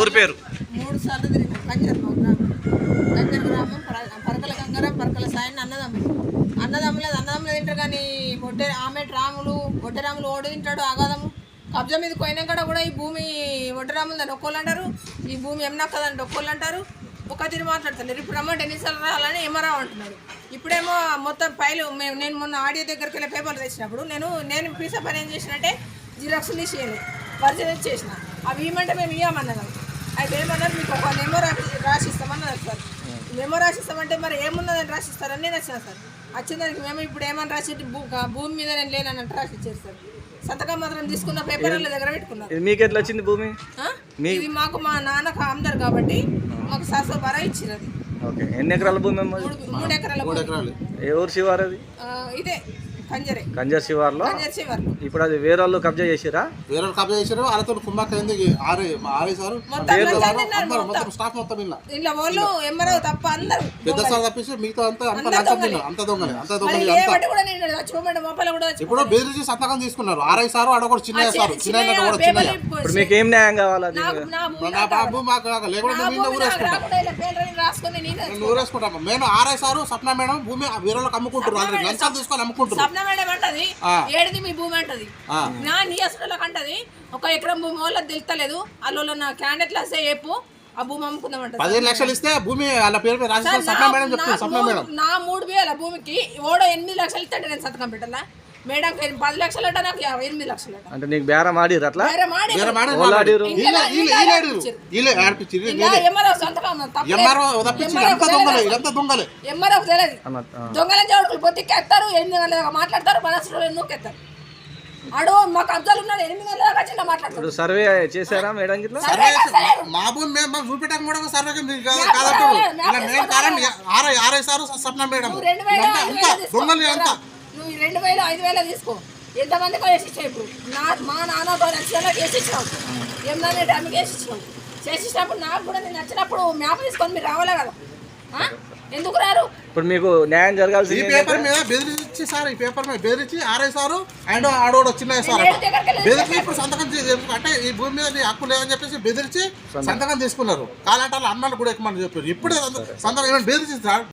ఊరి పేరు 3 సార్లు తిరిగిన కంజర్ గ్రామం పరకల గంగారాం పరకల సాయన్ అన్నదమ్ములు తింటారు కానీ రాములు ఒడ్డరాములు ఓడి తింటాడు ఆగాదము కబ్జా మీద పోయినాక కూడా ఈ భూమి ఒడ్డరాములు దాన్ని ఒక్కోళ్ళు అంటారు ఈ భూమి ఎమ్నక్కదంటే ఒక్కోళ్ళు అంటారు ఒక తిరిగి మాట్లాడతారు ఇప్పుడు రమ్మంటే ఎన్నిసార్లు రావాలని ఏమరావు అంటున్నారు ఇప్పుడేమో మొత్తం ఫైలు నేను మొన్న ఆడియో దగ్గరికి వెళ్ళి పేపర్లు తెచ్చినప్పుడు నేను పీసా పని ఏం చేసినట్టే జిరాక్స్లు తీసేయాలి వర్జన్ చేసిన అవి ఇవ్వమంటే మేము ఇవ్వమన్నాం అయితే ఏమన్నారు మీకు ఒక మెమో రాసిస్తామన్నారు సార్ మెమో రాసిస్తామంటే మరి ఏమున్నదని రాసిస్తారని నేను వచ్చినా సార్ వచ్చిందానికి మేము ఇప్పుడు ఏమని రాసి భూమి మీద నేను లేనన్నట్టు రాసిచ్చారు సార్ సంతకం మాత్రం తీసుకున్న పేపర్ వాళ్ళ దగ్గర పెట్టుకున్నారు మీకు ఎట్లా వచ్చింది భూమి ఇది మాకు మా నాన్నకు ఆమ్దారు కాబట్టి మాకు శాశ్వత బరా ఇచ్చినది ఓకే ఎన్ని ఎకరాల భూమి 3 ఎకరాల ఎవరు శివారు అది ఇదే కంజర్ శివార్లో ఇప్పుడు అది వేరే వాళ్ళు కబ్జా చేసిరా వేరే కబ్జా చేసారు వాళ్ళతో కుమ్మక్క ఆరేసారు స్టాఫ్ మొత్తం ఇలా వాళ్ళు ఎమ్మరావు తప్ప అందరూ పెద్ద సార్ తప్పించి మిగతా అంత దొంగలే ఇప్పుడు బెదిరించి సంతకం తీసుకున్నారు ఆర్ఐ సారు ఆడ కూడా చిన్న సారు ఇప్పుడు మీకు ఏం న్యాయం కావాలి నా బాబు మాకు లేకుండా ఊరేసుకుంటాం మేము ఆర్ఐ సారు సప్నా మేడం భూమి వేరే వాళ్ళకి అమ్ముకుంటారు లంచాలు తీసుకొని అమ్ముకుంటారు అంటది ఏడిది మీ భూమి అంటది నా నియసులకు అంటది 1 ఎకరం భూమి వాళ్ళకి తెలుస్తలేదు వాళ్ళు నా క్యాండిడేట్ లాసే చెప్పు ఆ భూమి అమ్ముకుందామంట 15 లక్షలు ఇస్తే భూమి వాళ్ళ పేరు రాసి సప్నా మేడం చెప్తుంది సప్నా మేడం నా 3 వేల భూమికి ఓడో 8 లక్షలు ఇస్తాడు నేను సంతకం పెట్టాలా మేడం 10 లక్షలు అంట నాకు 8 లక్షలు అంటే నీకు బేరం ఆడిరు అట్లా దొంగలని చోటులు పొత్తికేస్తారు 8 గంటల దాకా మాట్లాడతారు మనసులో నూకెత్తారు అడు మా కబ్జాలు ఉన్నాడు 8 గంటల దాకా చిన్న మాట్లాడతారు సర్వే చేశారా మేడం గిట్లా మా భూమి మేము చూపెట్టడం కూడా సర్వే ఆర్ఐ సారు సప్నా మేడం దొంగలు అంతా నువ్వు 2000 5000 తీసుకో ఎంతమందికో వేసి ఇచ్చావు ఇప్పుడు మా నాన్నతో నచ్చినా వేసి ఇచ్చినావు ఏమన్నా డ్యామేజ్ వేసి ఇచ్చినావు చేసినప్పుడు నాకు కూడా నేను నచ్చినప్పుడు మ్యాప్ తీసుకొని మీరు రావాలా కదా ఎందుకు రారు ఇప్పుడు మీకు న్యాయం జరగాల్సింది ఈ పేపర్ మీద బెదిరించి సార్ ఈ పేపర్ మీద బెదిరించి ఆర్ఐ సారు అండ్ ఆడోడు చిన్న సార్ బెదిరించి ఇప్పుడు సంతకం అంటే ఈ భూమి మీద నీ హక్కు లేదని చెప్పేసి బెదిరించి సంతకం తీసుకున్నారు కాలంటే అన్నాలు కూడా ఎక్కువ చెప్పారు ఇప్పుడు సంతకం ఏమైనా బెదిరించి సార్